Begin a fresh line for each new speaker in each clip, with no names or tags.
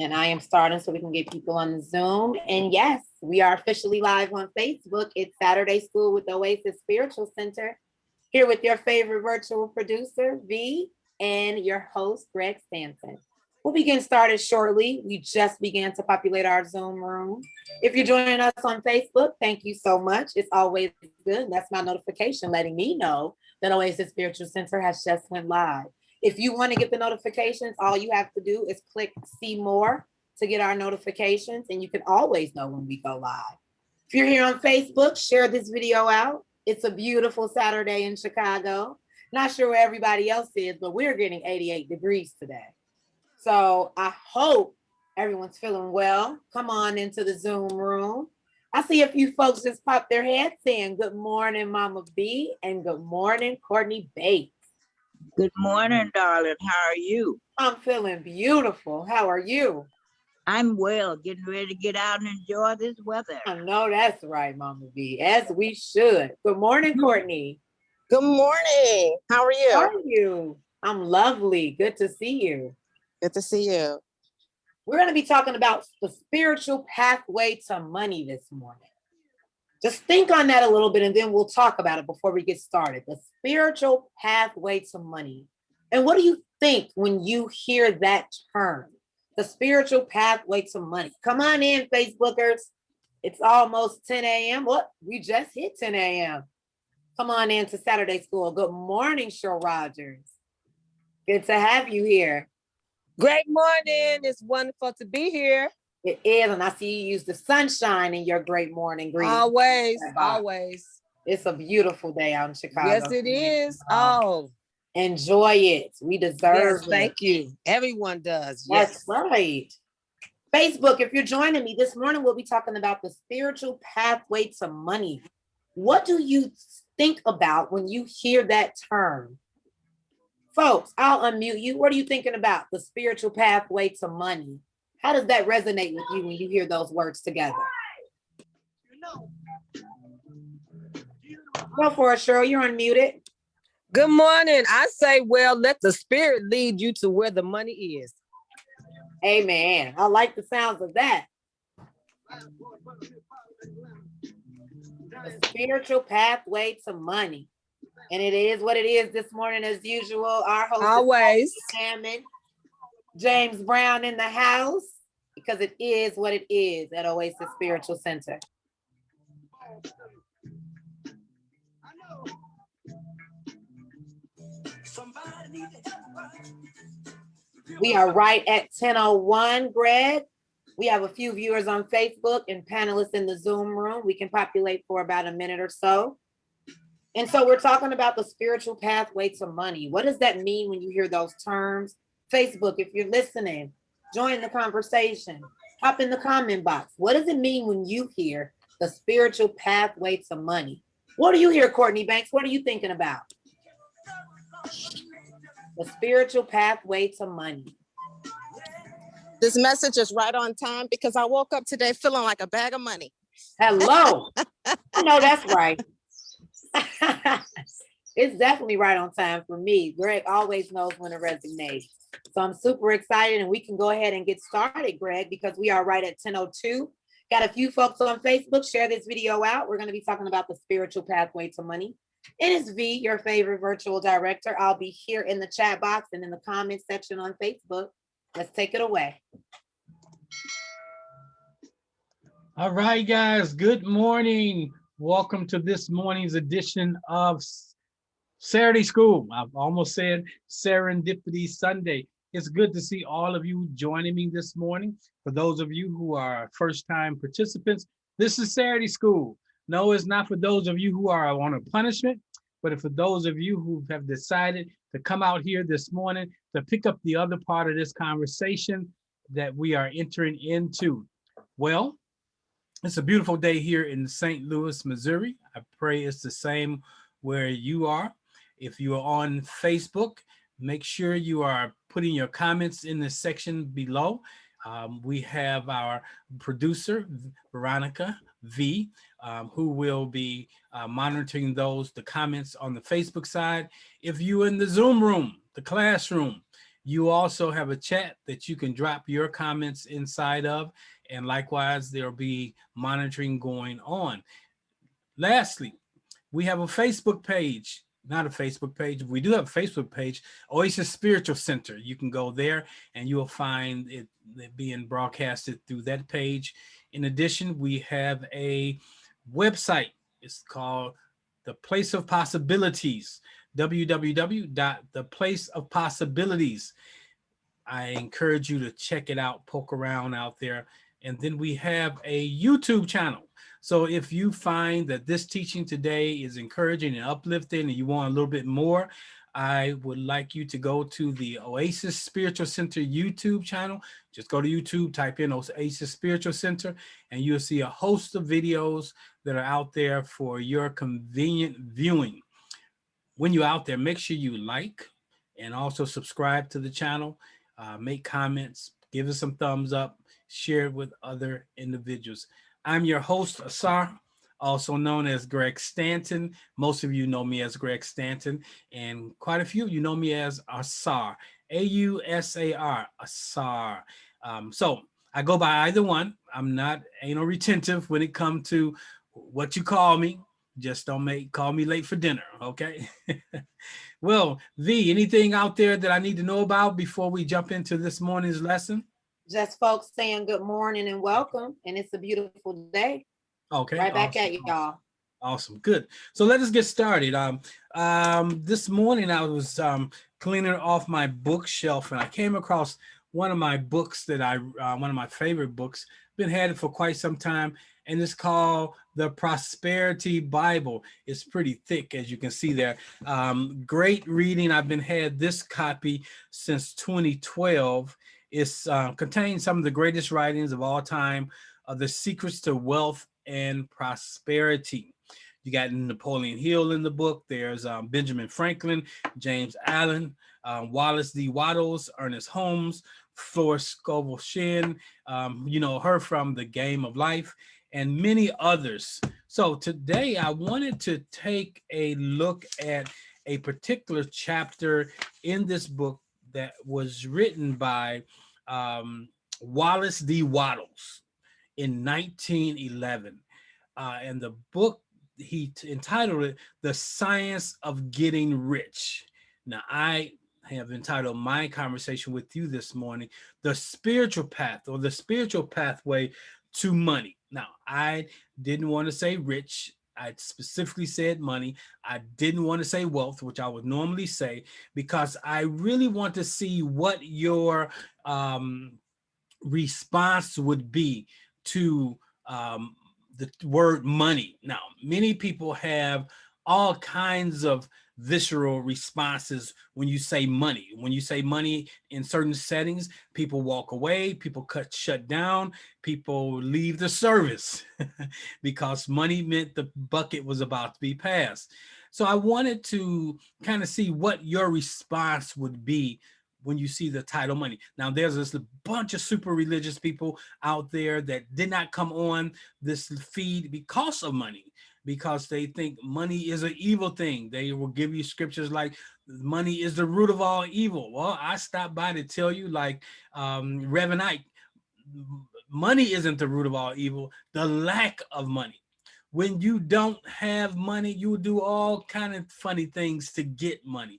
And I am starting so we can get people on the Zoom. And yes, we are officially live on Facebook. It's Saturday School with Oasis Spiritual Center. Here with your favorite virtual producer, V, and your host, Greg Stanton. We'll be getting started shortly. We just began to populate our Zoom room. If you're joining us on Facebook, thank you so much. It's always good. That's my notification letting me know that Oasis Spiritual Center has just went live. If you want to get the notifications, all you have to do is click see more to get our notifications, and you can always know when we go live. If you're here on Facebook, share this video out. It's a beautiful Saturday in Chicago. Not sure where everybody else is, but we're getting 88 degrees today. So I hope everyone's feeling well. Come on into the Zoom room. I see a few folks just popped their heads saying good morning, Mama B, and good morning, Courtney Bates.
Good morning, darling. How are you?
I'm feeling beautiful. How are you?
I'm well, getting ready to get out and enjoy this weather.
I know that's right, Mama B, as we should. Good morning, Courtney.
Good morning. How are you?
How are you? I'm lovely. Good to see you.
Good to see you.
We're going to be talking about the spiritual pathway to money this morning. Just think on that a little bit, and then we'll talk about it before we get started. The spiritual pathway to money. And what do you think when you hear that term? The spiritual pathway to money. Come on in, Facebookers. It's almost 10 a.m. What? We just hit 10 a.m. Come on in to Saturday School. Good morning, Cheryl Rogers. Good to have you here.
Great morning. It's wonderful to be here.
It is, and I see you use the sunshine in your great morning greeting.
Always, always.
It's a beautiful day out in Chicago.
Yes, it is. Oh.
Enjoy it. We deserve it.
Thank you. Everyone does.
Yes. That's right. Facebook, if you're joining me this morning, we'll be talking about the spiritual pathway to money. What do you think about when you hear that term? Folks, I'll unmute you. What are you thinking about? The spiritual pathway to money. How does that resonate with you when you hear those words together? Go for it, Cheryl. You're unmuted.
Good morning. I say, well, let the spirit lead you to where the money is.
Amen. I like the sounds of that. The spiritual pathway to money. And it is what it is this morning, as usual. Our host
always
Hammond, James Brown in the house, because it is what it is at Oasis Spiritual Center. We are right at 10:01, Greg. We have a few viewers on Facebook and panelists in the Zoom room. We can populate for about a minute or so. And so we're talking about the spiritual pathway to money. What does that mean when you hear those terms? Facebook, if you're listening, join the conversation. Hop in the comment box. What does it mean when you hear the spiritual pathway to money? What do you hear, Courtney Banks? What are you thinking about? The spiritual pathway to money.
This message is right on time because I woke up today feeling like a bag of money.
Hello. I know that's right. It's definitely right on time for me. Greg always knows when to resonate. So I'm super excited, and we can go ahead and get started, Greg, because we are right at 10:02. Got a few folks on Facebook. Share this video out. We're going to be talking about the spiritual pathway to money. It is V, your favorite virtual director. I'll be here in the chat box and in the comment section on Facebook. Let's take it away.
All right, guys. Good morning. Welcome to this morning's edition of Saturday School. I've almost said Serendipity Sunday. It's good to see all of you joining me this morning. For those of you who are first-time participants, this is Saturday School. No, it's not for those of you who are on a punishment, but for those of you who have decided to come out here this morning to pick up the other part of this conversation that we are entering into. Well, it's a beautiful day here in St. Louis, Missouri. I pray it's the same where you are. If you are on Facebook, make sure you are putting your comments in the section below. We have our producer, Veronica V, who will be monitoring the comments on the Facebook side. If you're in the Zoom room, the classroom, You also have a chat that you can drop your comments inside of, and likewise, there'll be monitoring going on. Lastly, we have a Facebook page. Not a Facebook page. We do have a Facebook page, Oasis Spiritual Center. You can go there and you will find it being broadcasted through that page. In addition, we have a website. It's called The Place of Possibilities, www.theplaceofpossibilities. I encourage you to check it out, poke around out there. And then we have a YouTube channel. So if you find that this teaching today is encouraging and uplifting and you want a little bit more, I would like you to go to the Oasis Spiritual Center YouTube channel. Just go to YouTube, type in Oasis Spiritual Center, and you'll see a host of videos that are out there for your convenient viewing. When you're out there, make sure you like and also subscribe to the channel, make comments, give us some thumbs up, share it with other individuals. I'm your host, Asar, also known as Greg Stanton. Most of you know me as Greg Stanton, and quite a few of you know me as Asar, A-U-S-A-R, Asar. So I go by either one. I'm not anal retentive when it comes to what you call me. Just don't call me late for dinner, okay? Well, V, anything out there that I need to know about before we jump into this morning's lesson?
Just folks saying good morning and welcome. And it's a beautiful day.
Okay.
Right back
awesome,
at y'all.
Awesome. Good. So let us get started. This morning I was cleaning off my bookshelf and I came across one of my books that one of my favorite books, been had it for quite some time, and it's called The Prosperity Bible. It's pretty thick, as you can see there. Great reading. I've been had this copy since 2012. It's contains some of the greatest writings of all time, the secrets to wealth and prosperity. You got Napoleon Hill in the book. There's Benjamin Franklin, James Allen, Wallace D. Wattles, Ernest Holmes, Florence Scovel Shinn, you know her from The Game of Life, and many others. So today I wanted to take a look at a particular chapter in this book that was written by Wallace D. Wattles in 1911. And the book, he entitled it, The Science of Getting Rich. Now, I have entitled my conversation with you this morning, The Spiritual Path, or the Spiritual Pathway to Money. Now, I didn't want to say rich. I specifically said money. I didn't want to say wealth, which I would normally say, because I really want to see what your response would be to the word money. Now, many people have all kinds of visceral responses when you say money. When you say money in certain settings, people walk away, people shut down, people leave the service because money meant the bucket was about to be passed. So I wanted to kind of see what your response would be when you see the title money. Now, there's this bunch of super religious people out there that did not come on this feed because of money, because they think money is an evil thing. They will give you scriptures like money is the root of all evil. Well, I stopped by to tell you, like Reverend Ike, money isn't the root of all evil, the lack of money. When you don't have money, you do all kind of funny things to get money.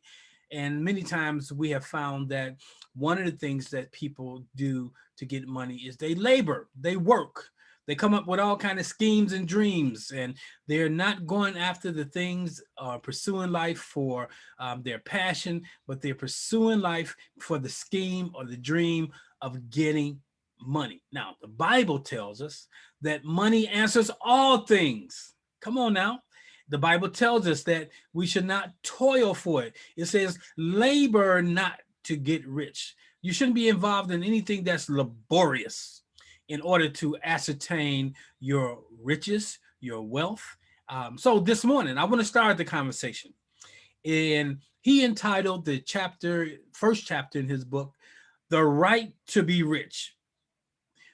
And many times we have found that one of the things that people do to get money is they labor, they work, they come up with all kinds of schemes and dreams, and they're not going after the things or pursuing life for their passion, but they're pursuing life for the scheme or the dream of getting money. Now, the Bible tells us that money answers all things. Come on now. The Bible tells us that we should not toil for it. It says, labor not to get rich. You shouldn't be involved in anything that's laborious in order to ascertain your riches, your wealth. So this morning, I want to start the conversation. And he entitled the first chapter in his book, The Right to Be Rich.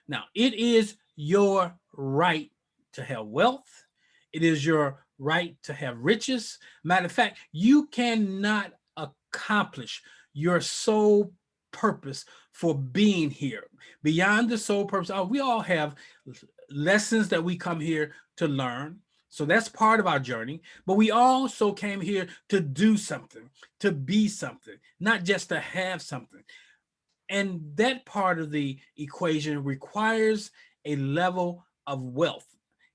Now, it is your right to have wealth. It is your right to have riches. Matter of fact, you cannot accomplish your sole purpose for being here. Beyond the sole purpose, we all have lessons that we come here to learn. So that's part of our journey. But we also came here to do something, to be something, not just to have something. And that part of the equation requires a level of wealth.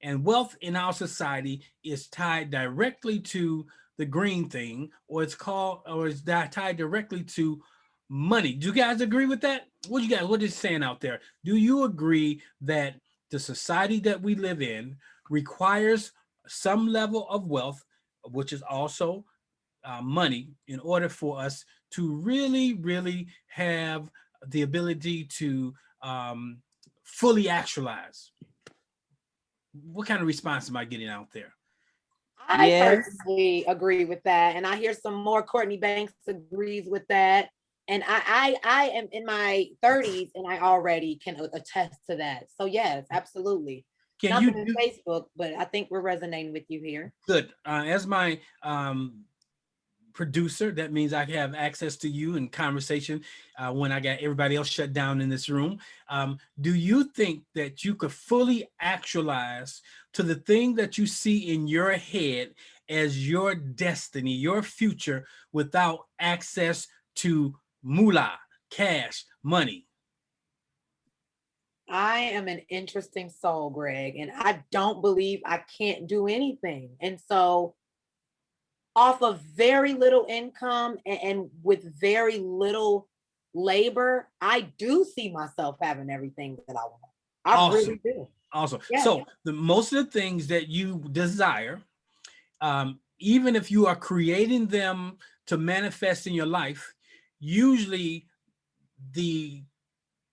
And wealth in our society is tied directly to the green thing, or it's tied directly to money. Do you guys agree with that? What is saying out there? Do you agree that the society that we live in requires some level of wealth, which is also money, in order for us to really, really have the ability to fully actualize? What kind of response am I getting out there?
I
Yes.
personally agree with that. And I hear some more. Courtney Banks agrees with that. And I am in my 30s and I already can attest to that. So yes, absolutely.
Can
Nothing
you
in
do
Facebook, but I think we're resonating with you here.
good? As my producer, that means I have access to you in conversation when I got everybody else shut down in this room. Do you think that you could fully actualize to the thing that you see in your head as your destiny, your future, without access to moolah, cash, money?
I am an interesting soul, Greg, and I don't believe I can't do anything. And so off of very little income and with very little labor, I do see myself having everything that I want. I
Awesome.
really do.
Awesome.
Yeah.
So most of the things that you desire, even if you are creating them to manifest in your life, usually the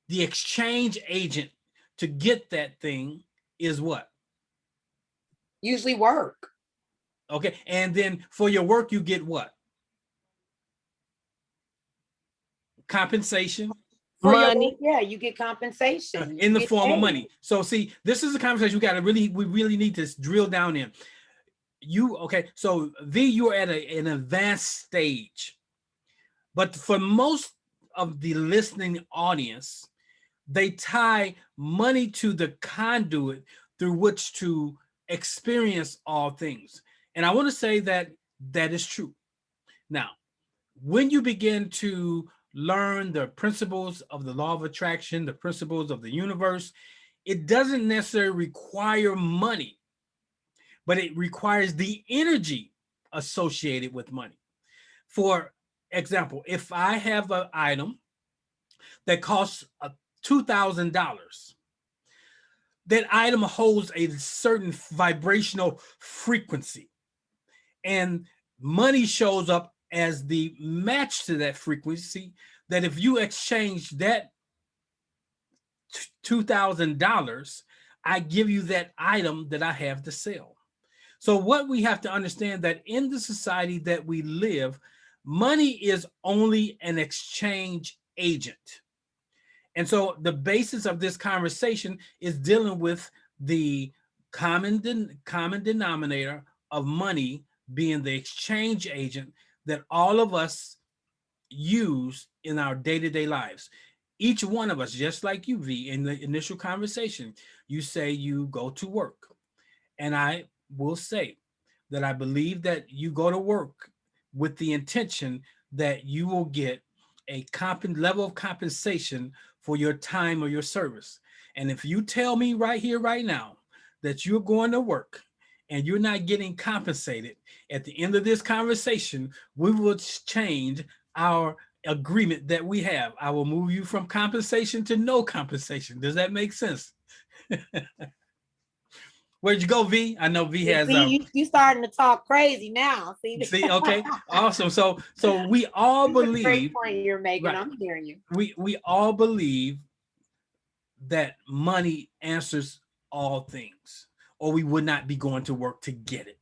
exchange agent to get that thing is what?
Usually work.
Okay. And then for your work, you get what? Compensation.
For your
Money.
work, yeah, you get compensation.
In the
You get
form of
paid.
money. So see, this is a conversation we really need to drill down in. Okay, so you're at an advanced stage, but for most of the listening audience, they tie money to the conduit through which to experience all things. And I want to say that is true. Now, when you begin to learn the principles of the law of attraction, the principles of the universe, it doesn't necessarily require money, but it requires the energy associated with money. For example, if I have an item that costs $2,000, that item holds a certain vibrational frequency, and money shows up as the match to that frequency, that if you exchange that $2,000, I give you that item that I have to sell. So what we have to understand, that in the society that we live, money is only an exchange agent. And so the basis of this conversation is dealing with the common denominator of money being the exchange agent that all of us use in our day-to-day lives. Each one of us, just like you, V, in the initial conversation, you say you go to work. And I will say that I believe that you go to work with the intention that you will get a level of compensation for your time or your service. And if you tell me right here, right now, that you're going to work and you're not getting compensated, at the end of this conversation, we will change our agreement that we have. I will move you from compensation to no compensation. Does that make sense? Where'd you go, V? I know V has.
See, you starting to talk crazy now. See,
Okay, awesome. So we all believe.
Great point you're making.
Right.
I'm hearing you.
We all believe that money answers all things, or we would not be going to work to get it,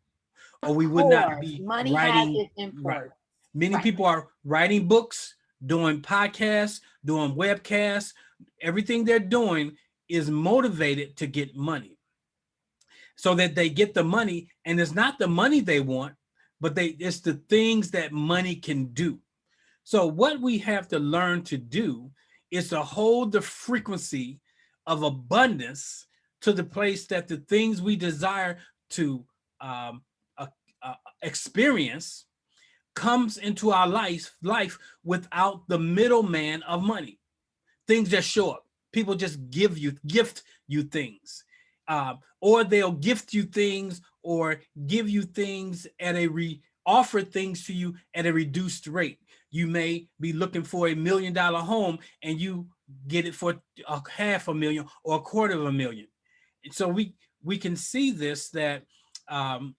or we would not be
money
writing.
has its importance.
Right. Many people are writing books, doing podcasts, doing webcasts. Everything they're doing is motivated to get money, so that they get the money. And it's not the money they want, but it's the things that money can do. So what we have to learn to do is to hold the frequency of abundance to the place that the things we desire to um, uh, experience comes into our life without the middleman of money. Things just show up. People just gift you things, or they'll gift you things or give you things at offer things to you at a reduced rate. You may be looking for $1 million home and you get it for $500,000 or $250,000. So we can see this, that um,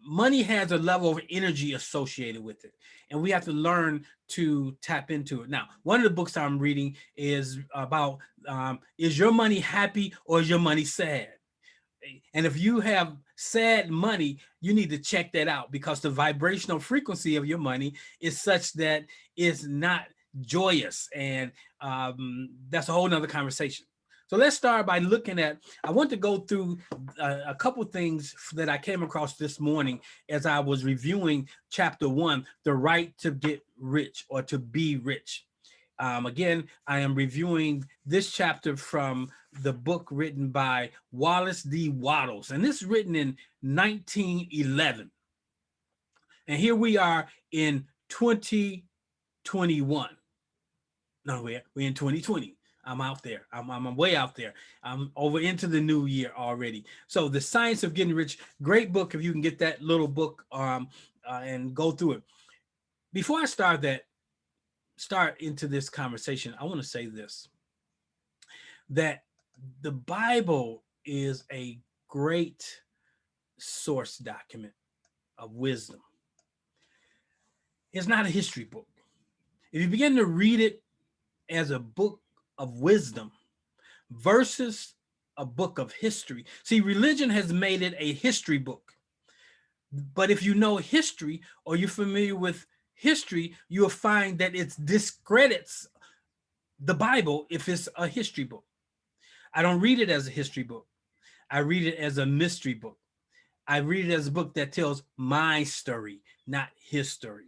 money has a level of energy associated with it, and we have to learn to tap into it. Now, one of the books I'm reading is about is your money happy or is your money sad? And if you have sad money, you need to check that out, because the vibrational frequency of your money is such that it's not joyous, and that's a whole nother conversation. So let's start by looking at, I want to go through a couple things that I came across this morning as I was reviewing chapter 1, The Right to Get Rich or to Be Rich. Again, I am reviewing this chapter from the book written by Wallace D. Wattles, and this is written in 1911. And here we are in 2021. No, we're in 2020. I'm out there. I'm way out there. I'm over into the new year already. So The Science of Getting Rich, great book if you can get that little book and go through it. Before I start into this conversation, I want to say this, that the Bible is a great source document of wisdom. It's not a history book. If you begin to read it as a book of wisdom versus a book of history, see, religion has made it a history book. But if you know history or you're familiar with history, you'll find that it discredits the Bible if it's a history book. I don't read it as a history book. I read it as a mystery book. I read it as a book that tells my story, not his story.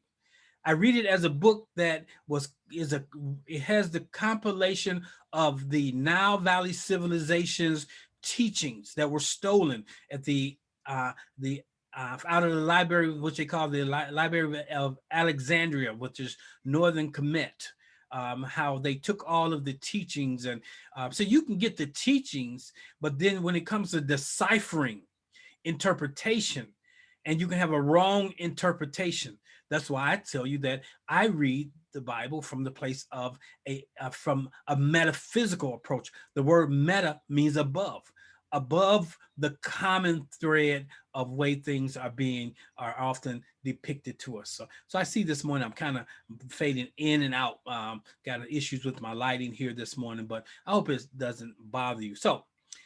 I read it as a book that it has the compilation of the Nile Valley civilization's teachings that were stolen at the out of the library, which they call the Library of Alexandria, which is northern Kemet. How they took all of the teachings, and so you can get the teachings, but then when it comes to deciphering interpretation, and you can have a wrong interpretation. That's why I tell you that I read the Bible from the place of from a metaphysical approach. The word meta means above the common thread of way things are often depicted to us. So I see this morning I'm kind of fading in and out. Got issues with my lighting here this morning, but I hope it doesn't bother you. So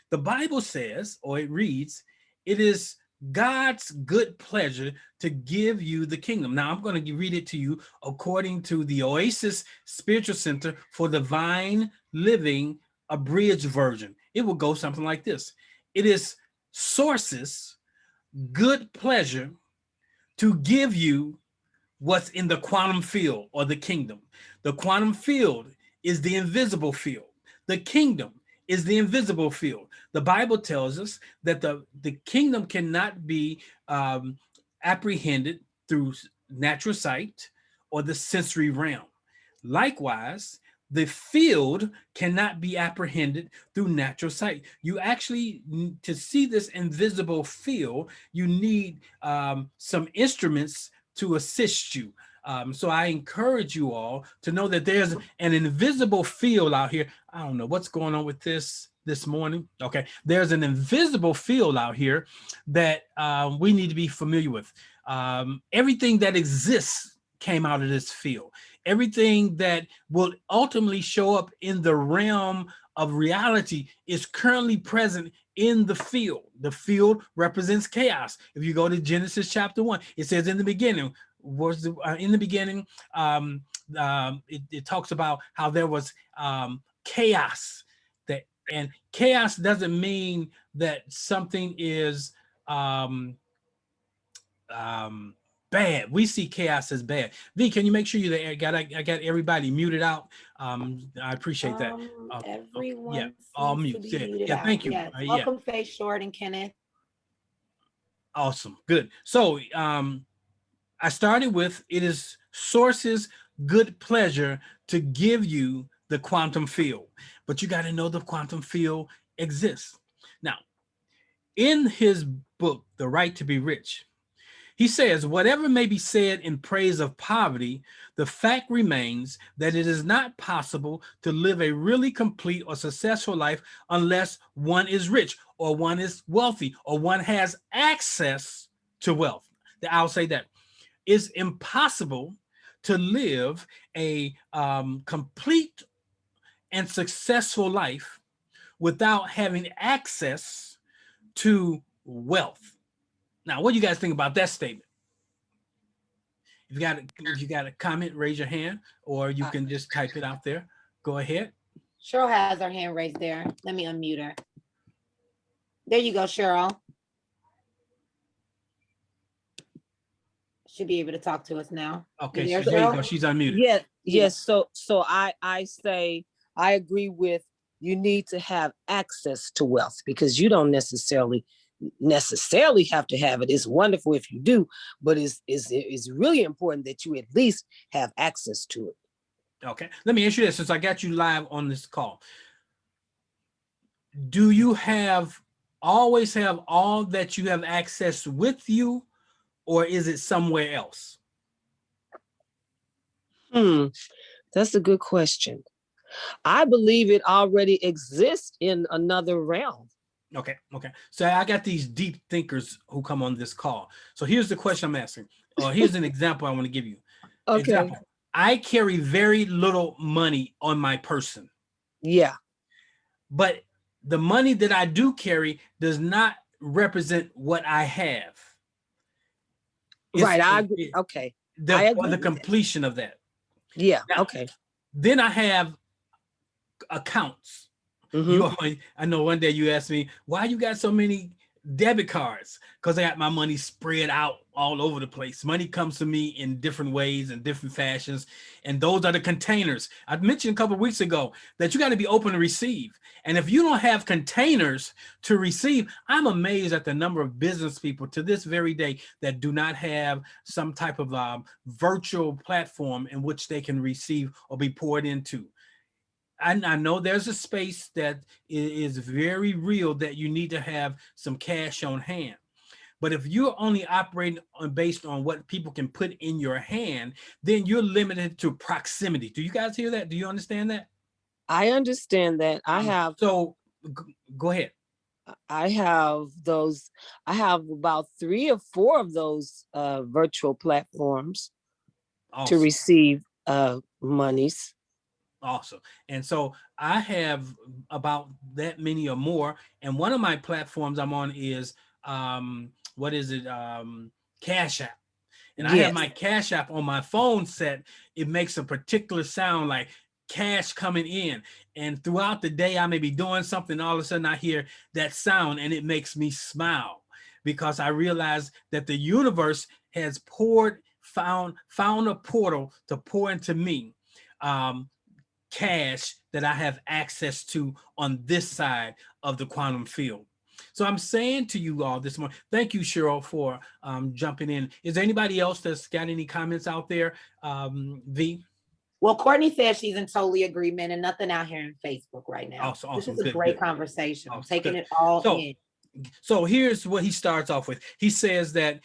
the Bible says, or it reads, it is God's good pleasure to give you the kingdom. Now I'm going to read it to you according to the Oasis Spiritual Center for Divine Living abridged version. It will go something like this. It is Source's good pleasure to give you what's in the quantum field or the kingdom. The quantum field is the invisible field. The kingdom is the invisible field. The Bible tells us that the kingdom cannot be apprehended through natural sight or the sensory realm. Likewise, the field cannot be apprehended through natural sight. You actually, to see this invisible field, you need some instruments to assist you. So I encourage you all to know that there's an invisible field out here. I don't know what's going on with this morning. Okay, there's an invisible field out here that we need to be familiar with. Everything that exists came out of this field. Everything that will ultimately show up in the realm of reality is currently present in the field. The field represents chaos. If you go to Genesis chapter 1, it says in the beginning, it talks about how there was chaos. And chaos doesn't mean that something is bad. We see chaos as bad. V, can you make sure I got everybody muted out? I appreciate that. Okay, yeah,
Everyone
all
seems to
mute.
be
Yeah,
muted
yeah,
out.
thank you.
Yes.
Yeah,
Welcome, Faith Short and Kenneth.
awesome, good. So I started with, it is source's good pleasure to give you the quantum field, but you got to know the quantum field exists. Now, in his book, The Right to Be Rich, he says, whatever may be said in praise of poverty, the fact remains that it is not possible to live a really complete or successful life unless one is rich or one is wealthy or one has access to wealth. I'll say that. It's impossible to live a complete and successful life without having access to wealth. Now, what do you guys think about that statement? If you got a comment, raise your hand, or you can just type it out there. Go ahead.
Cheryl has her hand raised there. Let me unmute her. There you go, Cheryl. Should be able to talk to us now.
Okay,
You there,
there you go.
Cheryl?
She's unmuted.
Yeah,
Yeah.
yes. So I say I agree with, you need to have access to wealth, because you don't necessarily have to have it. It's wonderful if you do, but it's really important that you at least have access to it.
Okay, let me ask you this, since I got you live on this call. Do you always have all that you have access with you, or is it somewhere else?
That's a good question. I believe it already exists in another realm.
Okay. So I got these deep thinkers who come on this call. So here's the question I'm asking. Here's an example I want to give you.
Okay.
Example. I carry very little money on my person.
Yeah.
But the money that I do carry does not represent what I have.
Right. I agree. Okay. I agree
Or the
with
completion
that.
of that.
Yeah.
Now,
okay.
Then I have accounts.
Mm-hmm.
I know one day you asked me, why you got so many debit cards? Because I got my money spread out all over the place. Money comes to me in different ways and different fashions. And those are the containers. I mentioned a couple of weeks ago that you got to be open to receive. And if you don't have containers to receive, I'm amazed at the number of business people to this very day that do not have some type of virtual platform in which they can receive or be poured into. I know there's a space that is very real that you need to have some cash on hand. But if you're only operating based on what people can put in your hand, then you're limited to proximity. Do you guys hear that? Do you understand that?
I understand that.
So go ahead.
I have about 3 or 4 of those virtual platforms to receive monies.
Awesome. And so I have about that many or more. And one of my platforms I'm on is Cash App. And I have my Cash App on my phone set. It makes a particular sound like cash coming in. And throughout the day, I may be doing something. All of a sudden I hear that sound and it makes me smile, because I realize that the universe has found a portal to pour into me cash that I have access to on this side of the quantum field. So I'm saying to you all this morning, thank you, Cheryl, for jumping in. Is there anybody else that's got any comments out there? V?
Well, Courtney says she's in totally agreement and nothing out here on Facebook right now.
Awesome.
This is a great conversation. I'm taking it all in.
So here's what he starts off with. He says that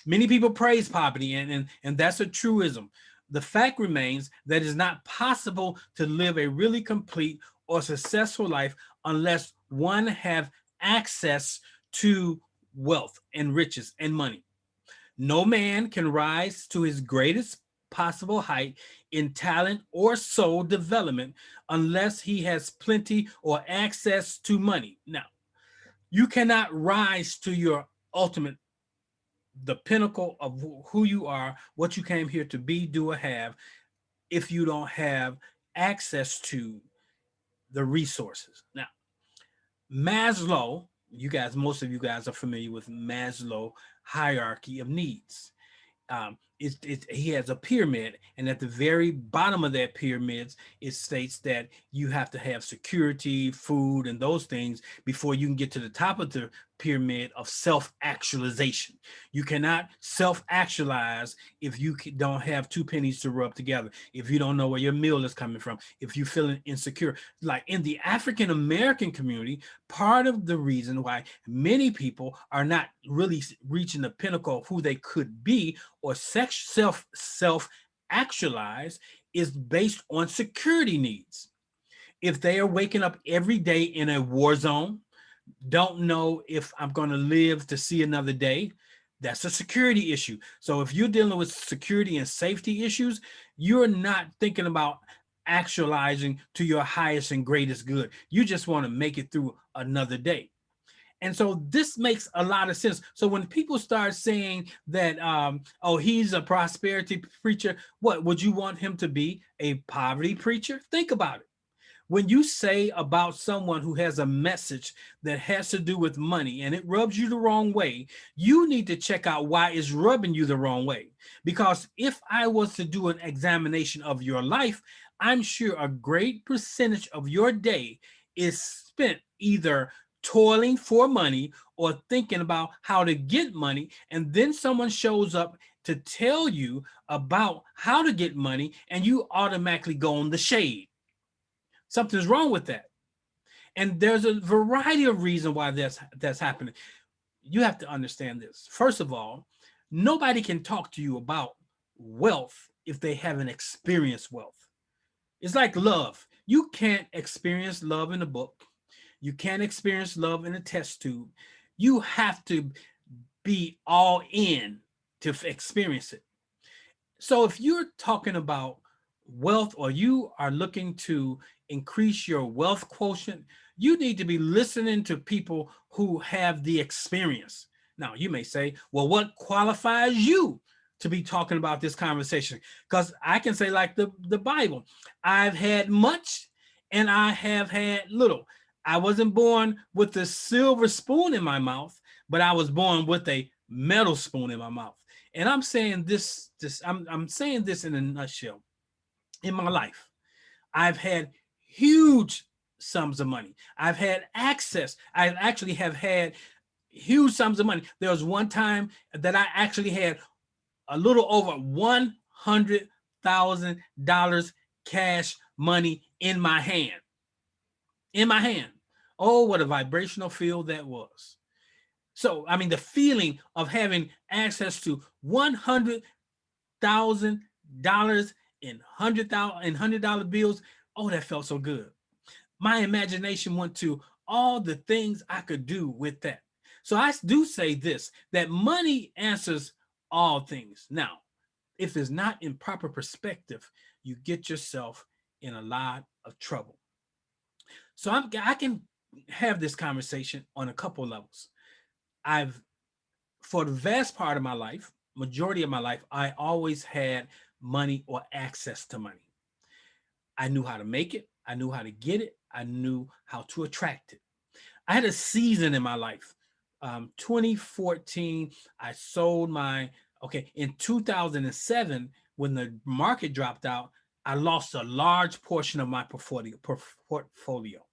many people praise poverty, and that's a truism. The fact remains that it is not possible to live a really complete or successful life unless one have access to wealth and riches and money. No man can rise to his greatest possible height in talent or soul development unless he has plenty or access to money. Now, you cannot rise to your ultimate, the pinnacle of who you are, what you came here to be, do, or have, if you don't have access to the resources. Now, Maslow, most of you guys are familiar with Maslow hierarchy of needs. he has a pyramid, and at the very bottom of that pyramid, it states that you have to have security, food, and those things before you can get to the top of the pyramid of self-actualization. You cannot self-actualize if you don't have two pennies to rub together, if you don't know where your meal is coming from, if you're feeling insecure. Like in the African American community, part of the reason why many people are not really reaching the pinnacle of who they could be or self actualize is based on security needs. If they are waking up every day in a war zone, don't know if I'm going to live to see another day, that's a security issue. So if you're dealing with security and safety issues, you're not thinking about actualizing to your highest and greatest good. You just want to make it through another day. And so this makes a lot of sense. So when people start saying that, oh, he's a prosperity preacher, what would you want him to be? A poverty preacher? Think about it. When you say about someone who has a message that has to do with money and it rubs you the wrong way, you need to check out why it's rubbing you the wrong way. Because if I was to do an examination of your life, I'm sure a great percentage of your day is spent either toiling for money or thinking about how to get money, and then someone shows up to tell you about how to get money and you automatically go on the shade. Something's wrong with that. And there's a variety of reasons why that's happening. You have to understand this. First of all, nobody can talk to you about wealth if they haven't experienced wealth. It's like love. You can't experience love in a book. You can't experience love in a test tube. You have to be all in to experience it. So if you're talking about wealth or you are looking to increase your wealth quotient, you need to be listening to people who have the experience. Now, you may say, well, what qualifies you to be talking about this conversation? Because I can say like the Bible, I've had much and I have had little. I wasn't born with a silver spoon in my mouth, but I was born with a metal spoon in my mouth. And I'm saying I'm saying this in a nutshell. In my life, I've had huge sums of money. I've had access. I actually have had huge sums of money. There was one time that I actually had a little over $100,000 cash money in my hand. In my hand. Oh, what a vibrational field that was. So, I mean, the feeling of having access to $100,000 in $100 bills, oh, that felt so good. My imagination went to all the things I could do with that. So I do say this, that money answers all things. Now, if it's not in proper perspective, you get yourself in a lot of trouble. So I can have this conversation on a couple levels. For the vast part of my life, majority of my life, I always had money or access to money. I knew how to make it. I knew how to get it. I knew how to attract it. I had a season in my life. 2014, I sold in 2007, when the market dropped out, I lost a large portion of my portfolio.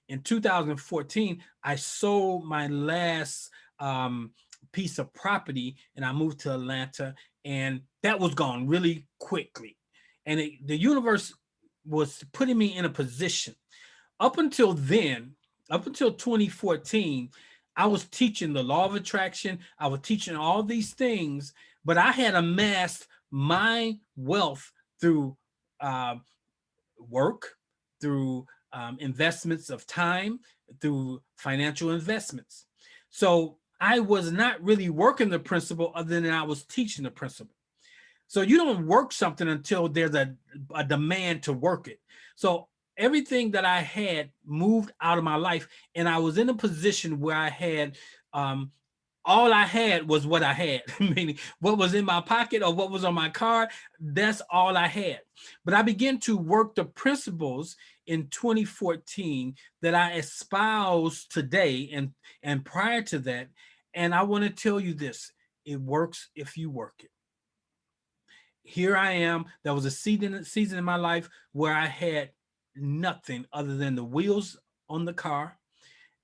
In 2014, I sold my last piece of property and I moved to Atlanta, and that was gone really quickly. And the universe was putting me in a position. Up until then, up until 2014, I was teaching the law of attraction. I was teaching all these things, but I had amassed my wealth through work, through investments of time, through financial investments. So I was not really working the principle other than I was teaching the principle. So you don't work something until there's a demand to work it. So everything that I had moved out of my life, and I was in a position where I had all I had was what I had, meaning what was in my pocket or what was on my card, that's all I had. But I began to work the principles in 2014 that I espouse today and prior to that. And I want to tell you this, it works if you work it. here I am. There was a season in my life where I had nothing other than the wheels on the car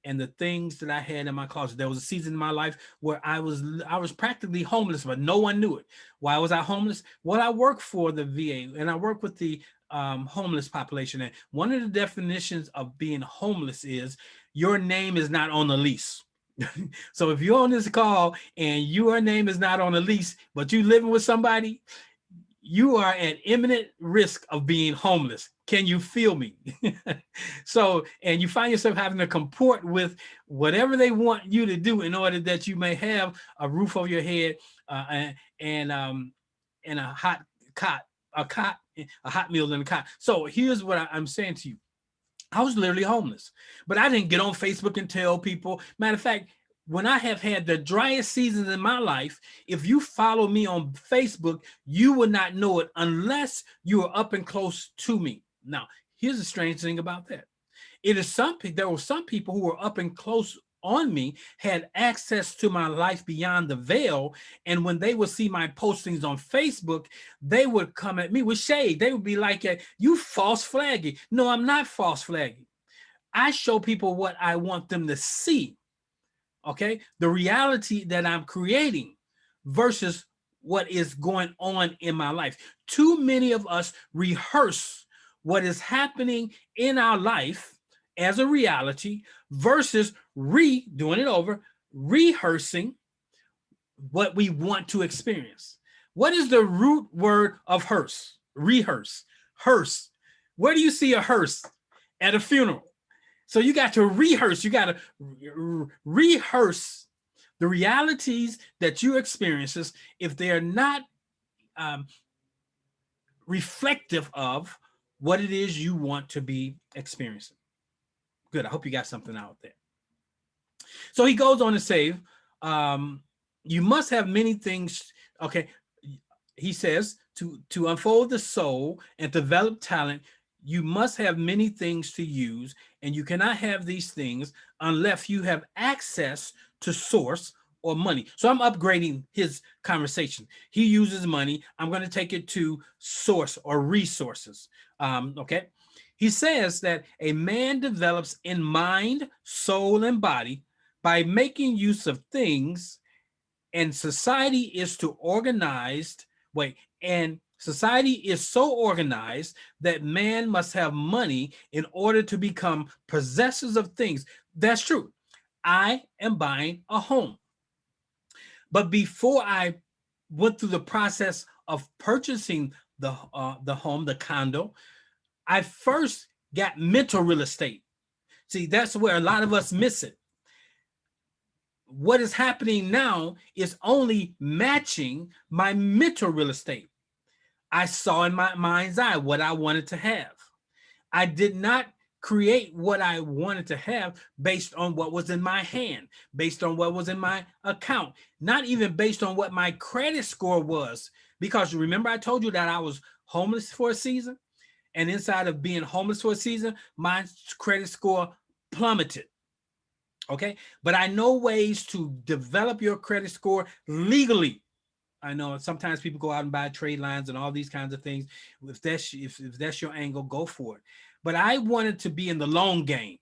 and the things that I had in my closet. There was a season in my life where I was practically homeless, but no one knew it. Why was I homeless? Well, I work for the VA and I work with the homeless population. And one of the definitions of being homeless is your name is not on the lease. So if you're on this call and your name is not on the lease, but you living with somebody, you are at imminent risk of being homeless. Can you feel me? So, and you find yourself having to comport with whatever they want you to do in order that you may have a roof over your head and a hot meal in a cot. So here's what I'm saying to you. I was literally homeless, but I didn't get on Facebook and tell people. Matter of fact, when I have had the driest seasons in my life, if you follow me on Facebook, you will not know it unless you are up and close to me. Now, here's the strange thing about that. There were some people who were up and close on me, had access to my life beyond the veil. And when they would see my postings on Facebook, they would come at me with shade. They would be like, you false flagging. No, I'm not false flagging. I show people what I want them to see. Okay, the reality that I'm creating versus what is going on in my life. Too many of us rehearse what is happening in our life as a reality versus rehearsing what we want to experience. What is the root word of hearse? Rehearse. Hearse. Where do you see a hearse? At a funeral. So you got to rehearse. You got to rehearse the realities that you experiences if they are not reflective of what it is you want to be experiencing. Good. I hope you got something out there. So he goes on to say, you must have many things. Okay. He says to unfold the soul and develop talent, you must have many things to use, and you cannot have these things unless you have access to source or money. So I'm upgrading his conversation. He uses money. I'm going to take it to source or resources. Okay. He says that a man develops in mind, soul, and body by making use of things, and society is so organized that man must have money in order to become possessors of things. That's true. I am buying a home. But before I went through the process of purchasing the home, the condo, I first got mental real estate. See, that's where a lot of us miss it. What is happening now is only matching my mental real estate. I saw in my mind's eye what I wanted to have. I did not create what I wanted to have based on what was in my hand, based on what was in my account, not even based on what my credit score was. Because remember, I told you that I was homeless for a season, and inside of being homeless for a season, my credit score plummeted. Okay, but I know ways to develop your credit score legally. I know sometimes people go out and buy trade lines and all these kinds of things. If that's your angle, go for it. But I wanted to be in the long game.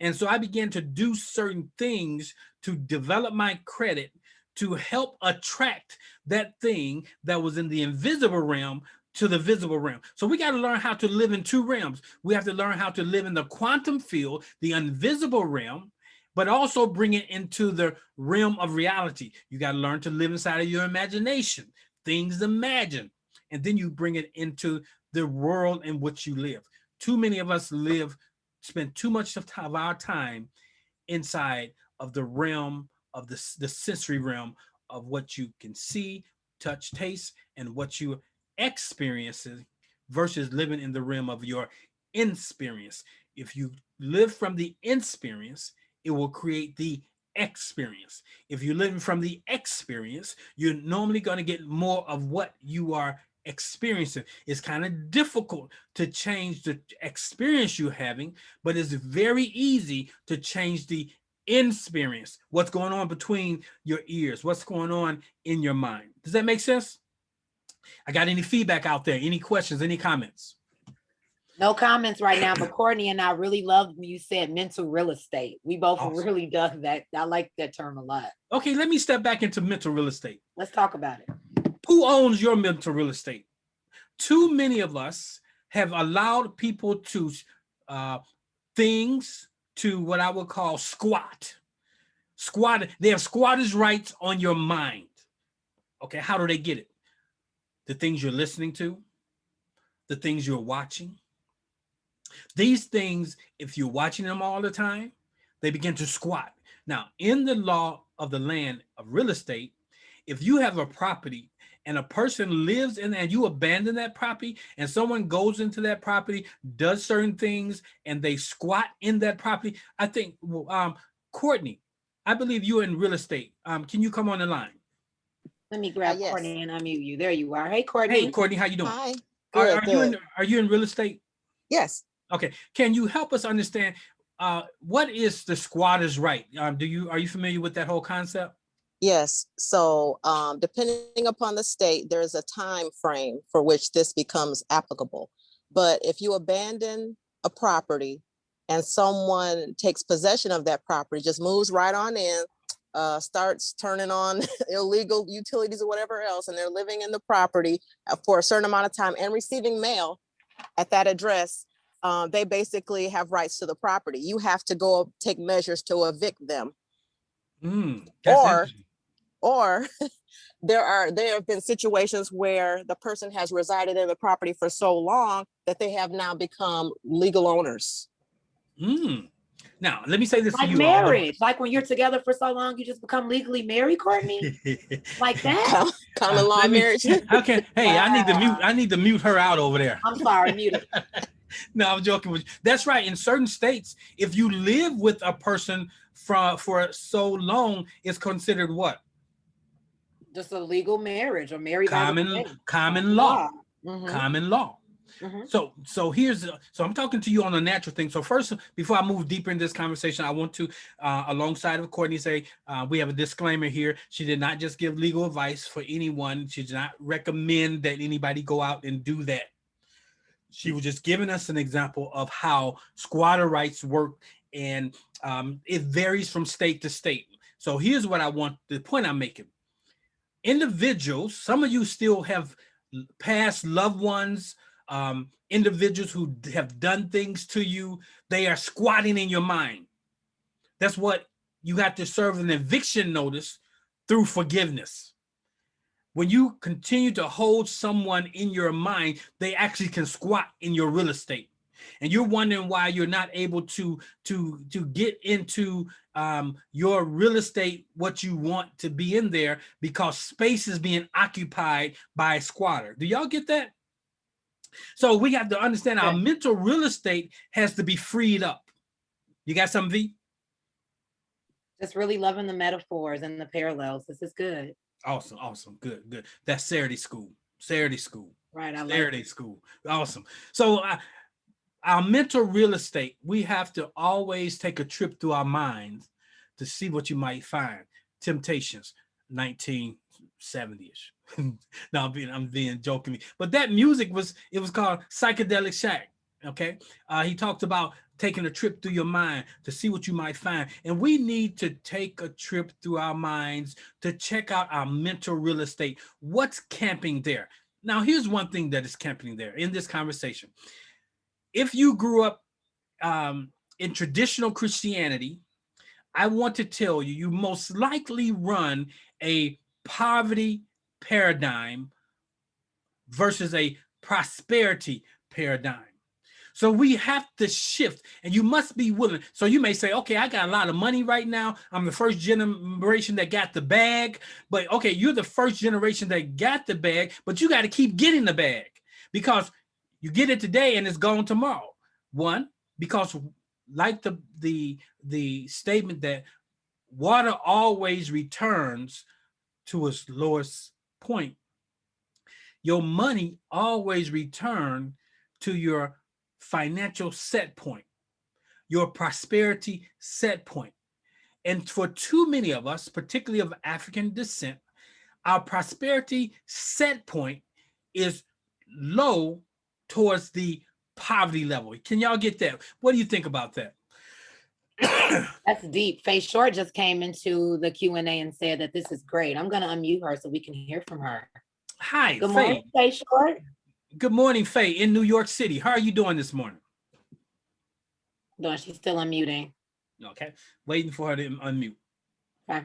And so I began to do certain things to develop my credit to help attract that thing that was in the invisible realm to the visible realm. So we got to learn how to live in two realms. We have to learn how to live in the quantum field, the invisible realm, but also bring it into the realm of reality. You got to learn to live inside of your imagination, things imagined, and then you bring it into the world in which you live. Too many of us spend too much of our time inside of the realm of the sensory realm of what you can see, touch, taste, and what you experiencing versus living in the realm of your experience. If you live from the experience, it will create the experience. If you're living from the experience, you're normally going to get more of what you are experiencing. It's kind of difficult to change the experience you're having, but it's very easy to change the experience. What's going on between your ears? What's going on in your mind? Does that make sense? I got any feedback out there? Any questions, any comments?
No comments right now, but Courtney and I really loved when you said mental real estate. We both
Awesome.
really dug that. I like that term a lot.
Okay, let me step back into mental real estate.
Let's talk about it.
Who owns your mental real estate? Too many of us have allowed people to things to what I would call squat. They have squatters' rights on your mind. Okay, how do they get it? The things you're listening to, the things you're watching. These things, if you're watching them all the time, they begin to squat. Now, in the law of the land of real estate, if you have a property and a person lives in there and you abandon that property and someone goes into that property, does certain things, and they squat in that property, I think, Courtney, I believe you're in real estate. Can you come on the line?
Let me grab
Yes.
Courtney and unmute you. There you are. Hey, Courtney.
Hey, Courtney, how you doing?
Hi.
Are
Good.
you in real estate?
Yes.
Okay. Can you help us understand what is the squatter's right? Are you familiar with that whole concept?
Yes. So depending upon the state, there is a time frame for which this becomes applicable. But if you abandon a property and someone takes possession of that property, just moves right on in, starts turning on illegal utilities or whatever else, and they're living in the property for a certain amount of time and receiving mail at that address, they basically have rights to the property. You have to go take measures to evict them.
That's
Or there have been situations where the person has resided in the property for so long that they have now become legal owners.
Now, let me say this
Like
to you.
marriage. Like when you're together for so long, you just become legally married, Courtney? Like that?
Common law marriage.
Okay. Hey,
Wow.
I need to mute her out over there.
I'm sorry, mute it.
No, I'm joking with you. That's right. In certain states, if you live with a person for so long, it's considered what?
Just a legal marriage or married by the way.
Common law.
Mhm.
Common law.
Mhm.
So I'm talking to you on a natural thing. So first, before I move deeper in this conversation, I want to, alongside of Courtney, say we have a disclaimer here. She did not just give legal advice for anyone. She did not recommend that anybody go out and do that. She was just giving us an example of how squatter rights work, and it varies from state to state. So here's what the point I'm making. Individuals, some of you still have past loved ones, individuals who have done things to you. They are squatting in your mind. That's what you have to serve an eviction notice through forgiveness. When you continue to hold someone in your mind, they actually can squat in your real estate. And you're wondering why you're not able to get into your real estate, what you want to be in there, because space is being occupied by a squatter. Do y'all get that? So we have to understand our mental real estate has to be freed up. You got something, V?
Just really loving the metaphors and the parallels. This is good.
Awesome. Good. That's Saturday school.
Right. I
Saturday
like
school. Awesome. So our mental real estate, we have to always take a trip through our minds to see what you might find. Temptations, 1970-ish. No, I'm being joking. But that music was called Psychedelic Shack. Okay. He talked about taking a trip through your mind to see what you might find. And we need to take a trip through our minds to check out our mental real estate. What's camping there? Now, here's one thing that is camping there in this conversation. If you grew up in traditional Christianity, I want to tell you, you most likely run a poverty paradigm versus a prosperity paradigm. So we have to shift, and you must be willing. So you may say, okay, I got a lot of money right now. I'm the first generation that got the bag. But okay, you're the first generation that got the bag, but you got to keep getting the bag, because you get it today and it's gone tomorrow. One, because like the statement that water always returns to its lowest point, your money always returns to your financial set point, your prosperity set point. And for too many of us, particularly of African descent, our prosperity set point is low towards the poverty level. Can y'all get that? What do you think about that?
That's deep. Faye Short just came into the Q&A and said that this is great. I'm going to unmute her so we can hear from her.
Hi,
Good
Faye.
morning, Faye Short.
Good morning, Faye, in New York City. How are you doing this morning?
No, she's still unmuting.
Okay, waiting for her to unmute.
Okay.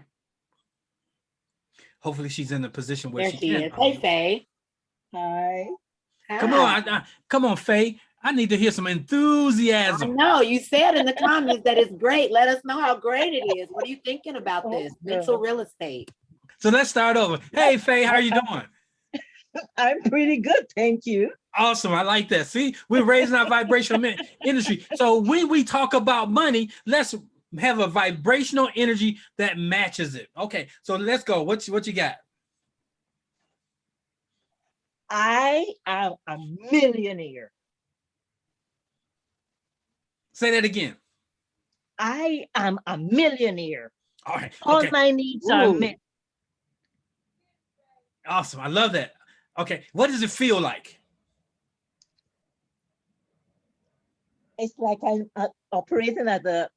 Hopefully she's in a position where
There
she
she
can
is. Hey,
unmute.
Faye.
Hi.
Come
Hi.
on, come on, Faye. I need to hear some
I
enthusiasm.
know you said in the comments that it's great. Let us know how great it is. What are you thinking about this?
Oh,
Mental real estate.
So let's start over. Hey, Faye, how are you doing?
I'm pretty good, thank you.
Awesome. I like that. See, we're raising our vibrational industry. So when we talk about money, let's have a vibrational energy that matches it. Okay, so let's go. What you got?
I am a millionaire.
Say that again.
I am a millionaire.
All right.
All
Okay.
my needs are
Ooh.
met.
Awesome. I love that. Okay. What does it feel like?
It's like I'm operating at a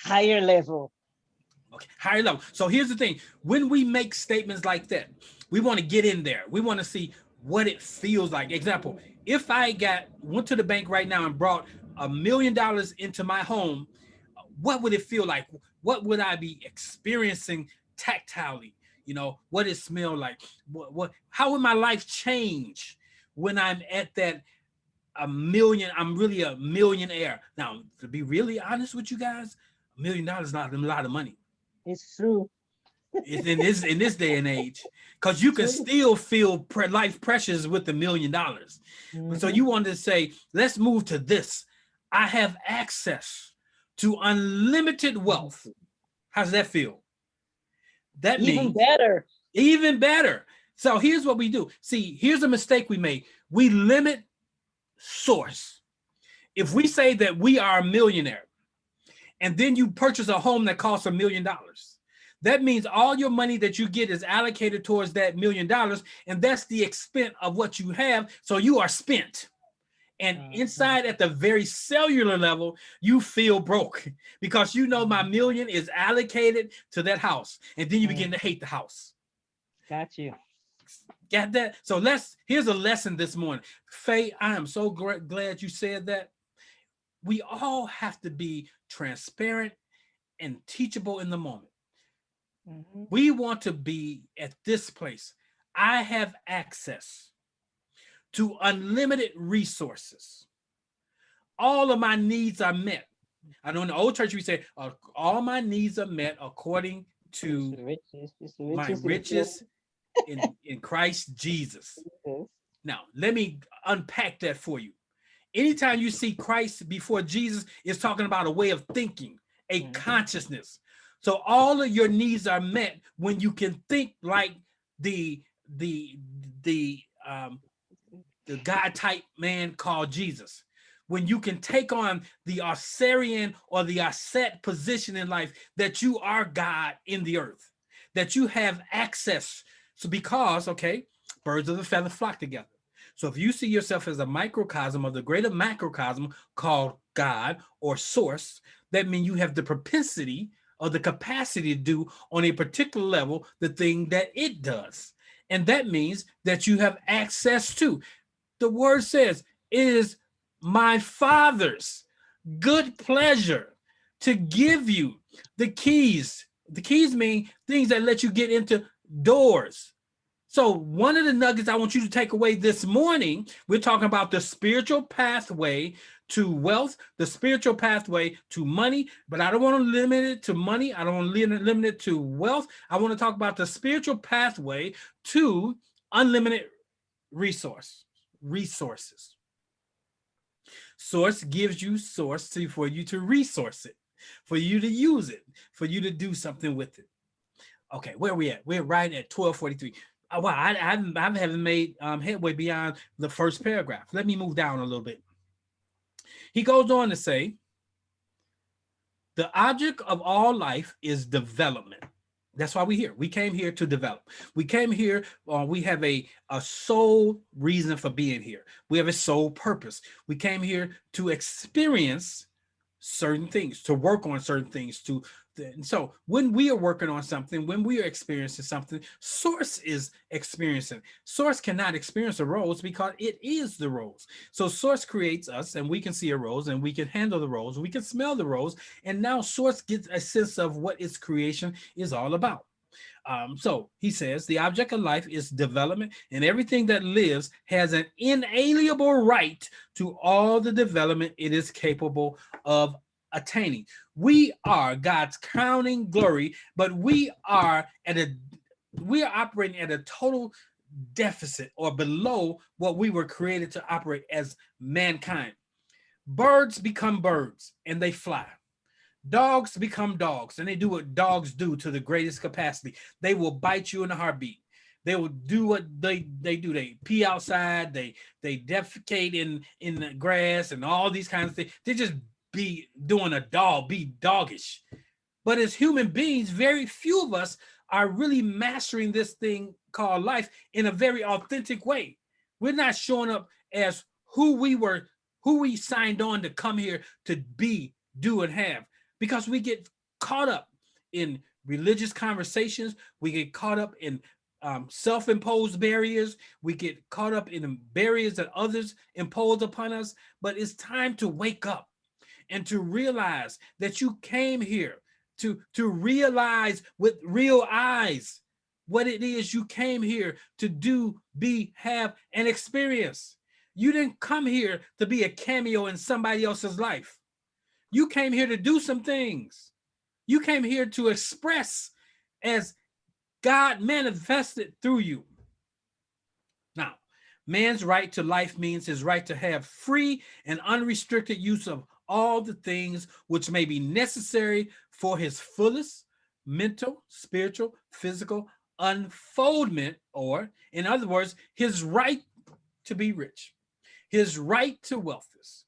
higher level.
Okay, higher level. So here's the thing. When we make statements like that, we want to get in there. We want to see what it feels like. Example, if I went to the bank right now and brought $1 million into my home, what would it feel like? What would I be experiencing tactilely? You know, what it smell like? How would my life change when I'm at that $1 million? I'm really a millionaire. Now, to be really honest with you guys, $1 million is not a lot of money.
It's true.
It's in this day and age, because you can still feel life pressures with $1 million. So you wanted to say, let's move to this. I have access to unlimited wealth. How does that feel? That means even better. So here's what we do. See, here's a mistake we made. We limit source. If we say that we are a millionaire, and then you purchase a home that costs $1 million, that means all your money that you get is allocated towards that $1 million, and that's the extent of what you have. So you are spent. And inside at the very cellular level, you feel broke because you know my $1 million is allocated to that house. And then you begin to hate the house.
Got you.
Got that? So here's a lesson this morning. Faye, I am so glad you said that. We all have to be transparent and teachable in the moment. We want to be at this place. I have access to unlimited resources. All of my needs are met. I know in the old church we say, all my needs are met according to my riches in Christ Jesus. Now, let me unpack that for you. Anytime you see Christ before Jesus, it's talking about a way of thinking, a consciousness. So all of your needs are met when you can think like the God type man called Jesus. When you can take on the Arcerian or the asset position in life that you are God in the earth, that you have access. So because, okay, birds of a feather flock together. So if you see yourself as a microcosm of the greater macrocosm called God or source, that means you have the propensity or the capacity to do on a particular level the thing that it does. And that means that you have access to. The word says, it is my Father's good pleasure to give you the keys. The keys mean things that let you get into doors. So one of the nuggets I want you to take away this morning, we're talking about the spiritual pathway to wealth, the spiritual pathway to money, but I don't want to limit it to money. I don't want to limit it to wealth. I want to talk about the spiritual pathway to unlimited resources. Source gives you source for you to resource it, for you to use it, for you to do something with it. Okay, where are we at? We're right at 12:43. Wow, I haven't made headway beyond the first paragraph. Let me move down a little bit. He goes on to say, the object of all life is development. That's why we're here. We came here to develop. We came here, we have a sole reason for being here. We have a sole purpose. We came here to experience certain things, to work on certain things, and so when we are working on something, when we are experiencing something, source is experiencing. Source cannot experience a rose because it is the rose. So source creates us, and we can see a rose, and we can handle the rose, we can smell the rose, and now source gets a sense of what its creation is all about. So he says the object of life is development, and everything that lives has an inalienable right to all the development it is capable of attaining. We are God's crowning glory, but we are operating at a total deficit or below what we were created to operate as mankind. Birds become birds and they fly. Dogs become dogs and they do what dogs do to the greatest capacity. They will bite you in a heartbeat. They will do what they do. They pee outside. They defecate in the grass and all these kinds of things. They just be doggish. But as human beings, very few of us are really mastering this thing called life in a very authentic way. We're not showing up as who we signed on to come here to be, do, and have. Because we get caught up in religious conversations, we get caught up in self-imposed barriers, we get caught up in barriers that others impose upon us. But it's time to wake up and to realize that you came here to realize with real eyes what it is you came here to do, be, have, and experience. You didn't come here to be a cameo in somebody else's life. You came here to do some things. You came here to express as God manifested through you. Now, man's right to life means his right to have free and unrestricted use of all the things which may be necessary for his fullest mental, spiritual, physical unfoldment, or in other words, his right to be rich, his right to wealthness.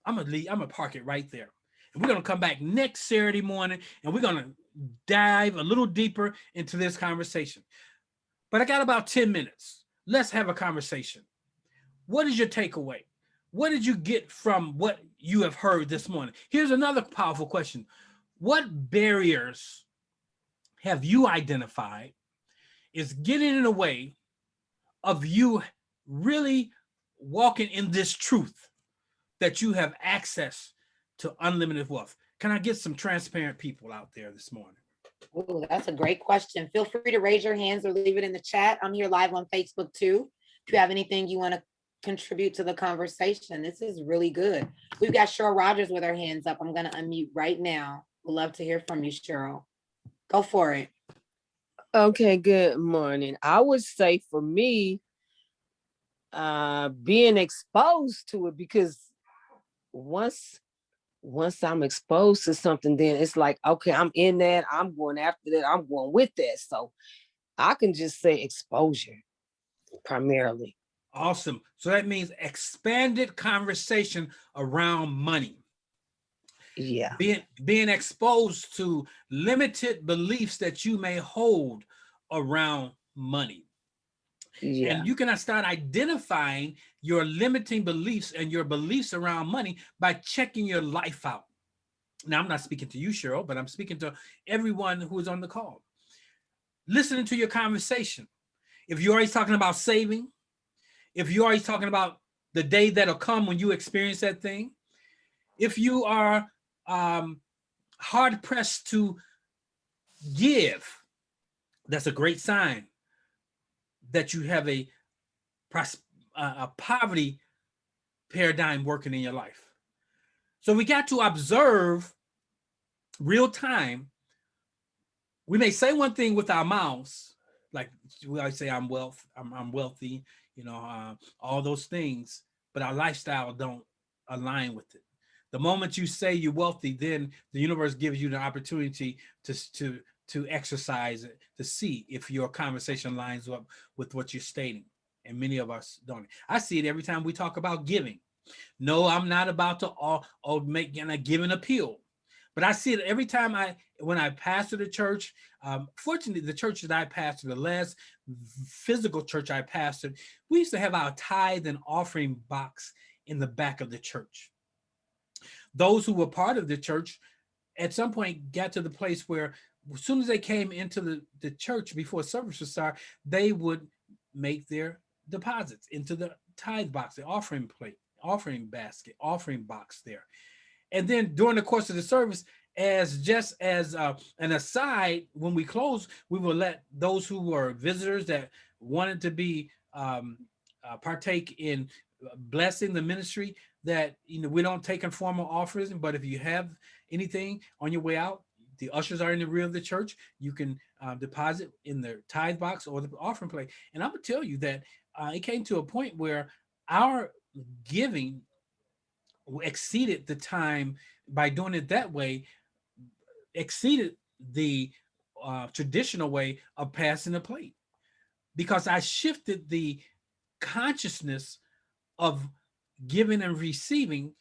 I'm gonna park it right there. And we're gonna come back next Saturday morning and we're gonna dive a little deeper into this conversation. But I got about 10 minutes. Let's have a conversation. What is your takeaway? What did you get from what you have heard this morning? Here's another powerful question. What barriers have you identified is getting in the way of you really walking in this truth that you have access to unlimited wealth? Can I get some transparent people out there this morning?
Oh, that's a great question. Feel free to raise your hands or leave it in the chat. I'm here live on Facebook too. If you have anything you want to contribute to the conversation, this is really good. We've got Cheryl Rogers with her hands up. I'm going to unmute right now. We'd love to hear from you, Cheryl. Go for it.
Okay, good morning. I would say for me, being exposed to it, because once I'm exposed to something, then it's like, okay, I'm in that, I'm going after that, I'm going with that. So I can just say exposure primarily.
Awesome. So that means expanded conversation around money.
Yeah.
Being exposed to limited beliefs that you may hold around money.
Yeah.
And you can start identifying your limiting beliefs and your beliefs around money by checking your life out. Now, I'm not speaking to you, Cheryl, but I'm speaking to everyone who is on the call. Listening to your conversation. If you're always talking about saving, if you're always talking about the day that'll come when you experience that thing, if you are hard pressed to give, that's a great sign that you have a poverty paradigm working in your life. So we got to observe real time. We may say one thing with our mouths, like we always say, I'm wealthy, all those things, but our lifestyle don't align with it. The moment you say you're wealthy, then the universe gives you the opportunity to exercise it, to see if your conversation lines up with what you're stating. And many of us don't. I see it every time we talk about giving. No, I'm not about to make a giving appeal, But I see it every time when I pastor the church. Fortunately, the church that I pastored, the last physical church I pastored, we used to have our tithe and offering box in the back of the church. Those who were part of the church at some point got to the place where as soon as they came into the church before service would start, they would make their deposits into the tithe box, the offering plate, offering basket, offering box there. And then during the course of the service, just as an aside, when we close, we will let those who were visitors that wanted to be partake in blessing the ministry, that we don't take informal offers, but if you have anything on your way out, the ushers are in the rear of the church. You can deposit in the tithe box or the offering plate. And I'm gonna tell you that it came to a point where our giving exceeded the time, by doing it that way, exceeded the traditional way of passing the plate, because I shifted the consciousness of giving and receiving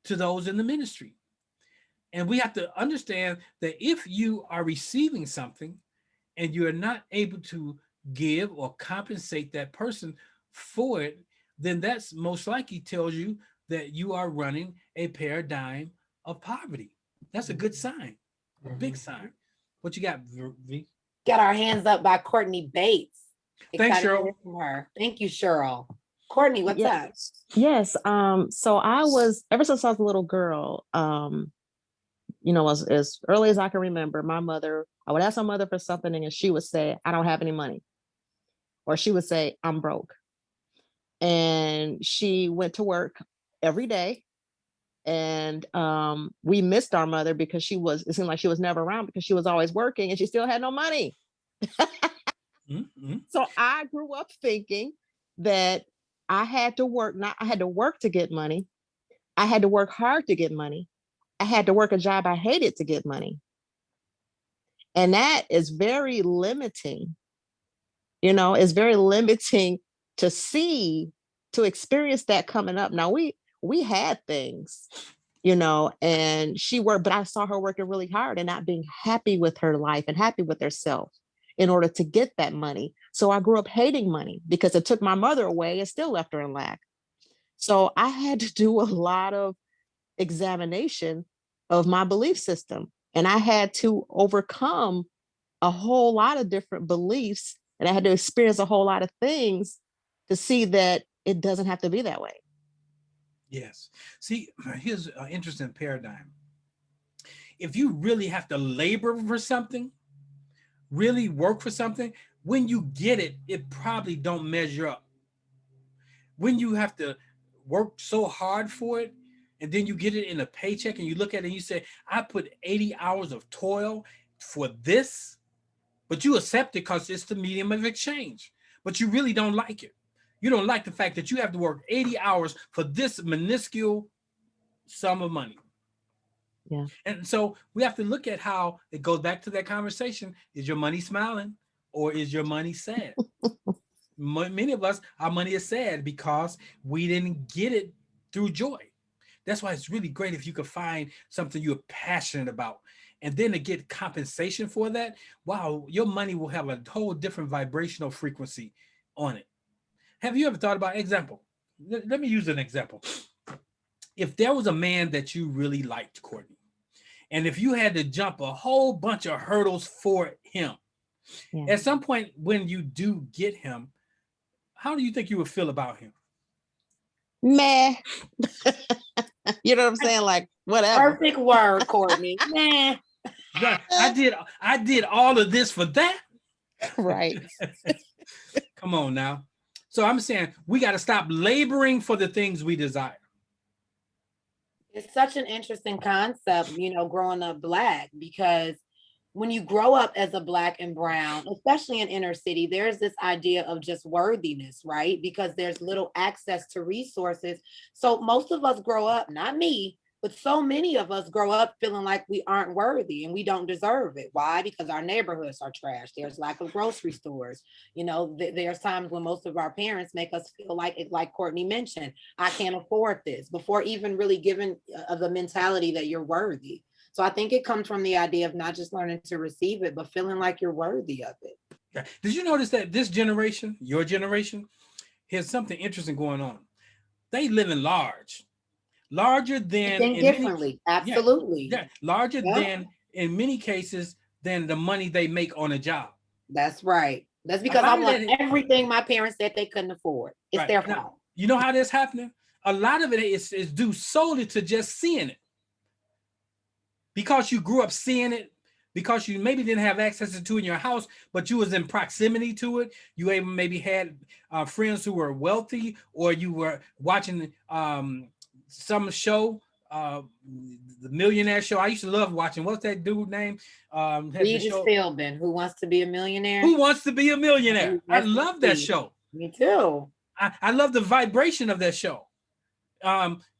to those in the ministry. And we have to understand that if you are receiving something and you're not able to give or compensate that person for it, then that's most likely tells you that you are running a paradigm of poverty. That's a good sign, a big sign. What you got, V?
Got our hands up by Courtney Bates.
Thanks,
Excited to
Cheryl.
hear from her. Thank you, Cheryl. Courtney, what's up?
Yes. So I was, ever since I was a little girl, as early as I can remember, I would ask my mother for something and she would say, I don't have any money. Or she would say, I'm broke. And she went to work every day. And we missed our mother because it seemed like she was never around because she was always working and she still had no money.
Mm-hmm.
So I grew up thinking that I had to work to get money. I had to work hard to get money. I had to work a job I hated to get money. And that is very limiting. It's very limiting to experience that coming up. Now we had things, and she worked, but I saw her working really hard and not being happy with her life and happy with herself in order to get that money. So I grew up hating money because it took my mother away and still left her in lack. So I had to do a lot of examination of my belief system. And I had to overcome a whole lot of different beliefs, and I had to experience a whole lot of things to see that it doesn't have to be that way.
Yes. See, here's an interesting paradigm. If you really have to labor for something, really work for something, when you get it, it probably don't measure up. When you have to work so hard for it, and then you get it in a paycheck and you look at it and you say, I put 80 hours of toil for this, but you accept it because it's the medium of exchange, but you really don't like it. You don't like the fact that you have to work 80 hours for this minuscule sum of money.
Yeah.
And so we have to look at how it goes back to that conversation. Is your money smiling or is your money sad? Many of us, our money is sad because we didn't get it through joy. That's why it's really great if you could find something you're passionate about, and then to get compensation for that. Wow, your money will have a whole different vibrational frequency on it. Have you ever thought about example? Let me use an example. If there was a man that you really liked, Courtney, and if you had to jump a whole bunch of hurdles for him, at some point when you do get him, how do you think you would feel about him?
Meh. You know what I'm saying? Like, whatever.
Perfect word, Courtney. Nah.
I did all of this for that.
Right.
Come on now. So I'm saying we got to stop laboring for the things we desire.
It's such an interesting concept, growing up Black, because when you grow up as a Black and brown, especially in inner city, there's this idea of just worthiness, right? Because there's little access to resources. So most of us grow up, not me, but so many of us grow up feeling like we aren't worthy and we don't deserve it. Why? Because our neighborhoods are trash. There's lack of grocery stores. There's times when most of our parents make us feel like Courtney mentioned, I can't afford this, before even really giving the mentality that you're worthy. So I think it comes from the idea of not just learning to receive it, but feeling like you're worthy of it.
Yeah. Did you notice that this generation, your generation, here's something interesting going on. They live in larger than
Think
in many,
differently. Absolutely.
yeah, larger
Yeah.
than in many cases than the money they make on a job.
That's right. That's
A
because
lot
I
of
want
that-
everything my parents said they couldn't afford. It's
Right.
their
Now,
fault.
you know how that's happening? A lot of it is due solely to just seeing it. Because you grew up seeing it, because you maybe didn't have access to it in your house, but you was in proximity to it. You even maybe had friends who were wealthy, or you were watching some show, the Millionaire Show. I used to love watching. What's that dude name? Had the
Regis
show,
Philbin, Who Wants to Be a Millionaire?
Who Wants to Be a Millionaire? I
Rest in
love that
peace.
show.
Me too.
I love the vibration of that show.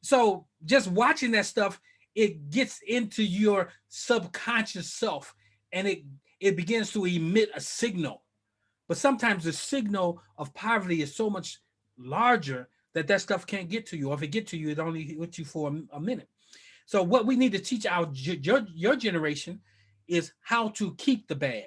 So just watching that stuff, it gets into your subconscious self, and it begins to emit a signal. But sometimes the signal of poverty is so much larger that stuff can't get to you. Or if it get to you, it only hits you for a minute. So what we need to teach your generation is how to keep the bag,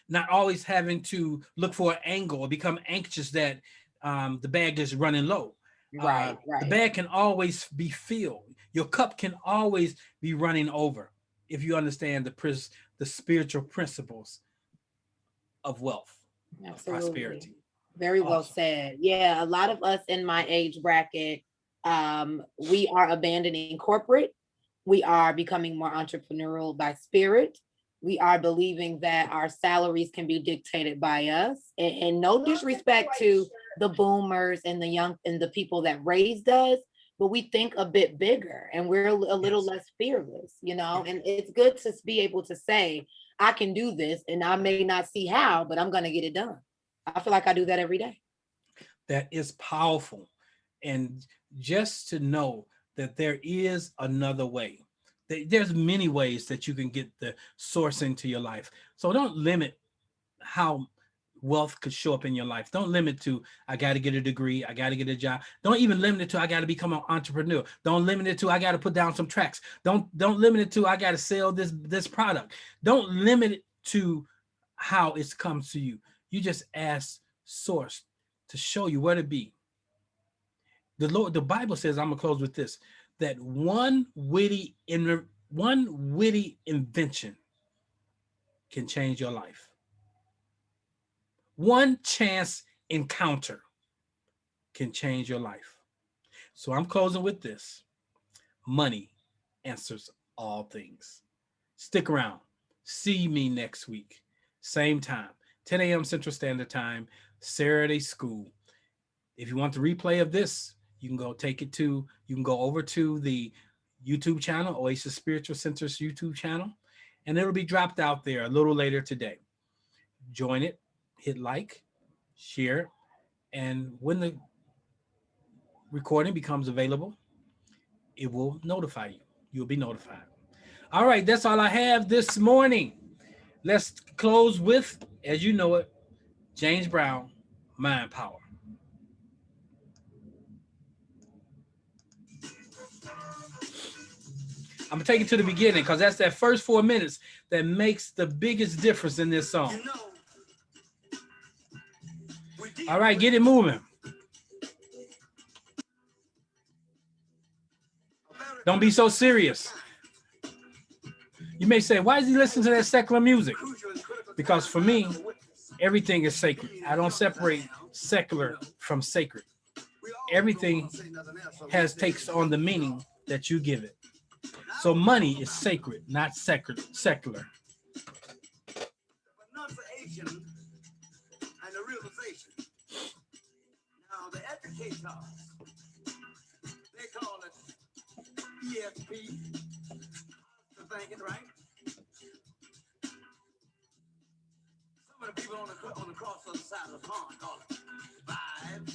not always having to look for an angle or become anxious that the bag is running low.
Right.
The bag can always be filled. Your cup can always be running over if you understand the spiritual principles of wealth, of prosperity.
Very well
Awesome.
said. Yeah, a lot of us in my age bracket, we are abandoning corporate. We are becoming more entrepreneurial by spirit. We are believing that our salaries can be dictated by us. And no disrespect to the boomers and the young and the people that raised us, but we think a bit bigger and we're a little less fearless, you know. And it's good to be able to say, I can do this, and I may not see how, but I'm going to get it done. I feel like I do that every day.
That is powerful. And just to know that there is another way. There's many ways that you can get the source into your life. So don't limit how wealth could show up in your life. Don't limit to, I got to get a degree, I got to get a job. Don't even limit it to, I got to become an entrepreneur. Don't limit it to, I got to put down some tracks. Don't limit it to, I got to sell this product. Don't limit it to how it comes to you. You just ask source to show you where to be. The Bible says, I'm gonna close with this, that one witty invention can change your life. One chance encounter can change your life. So I'm closing with this. Money answers all things. Stick around. See me next week. Same time, 10 a.m. Central Standard Time, Saturday School. If you want the replay of this, you can go over to the YouTube channel, Oasis Spiritual Center's YouTube channel, and it'll be dropped out there a little later today. Join it, hit like, share, and when the recording becomes available, it will notify you. You'll be notified. All right, that's all I have this morning. Let's close with, as you know it, James Brown, Mind Power. I'm gonna take it to the beginning because that's that first 4 minutes that makes the biggest difference in this song. All right, get it moving. Don't be so serious. You may say, why is he listening to that secular music? Because for me, everything is sacred. I don't separate secular from sacred. Everything takes on the meaning that you give it. So money is sacred, not secular.
Pronunciation and the realization. Now the educators, they call it ESP. The thinking, right? Some of the people on the cross other side of the pond call it vibe.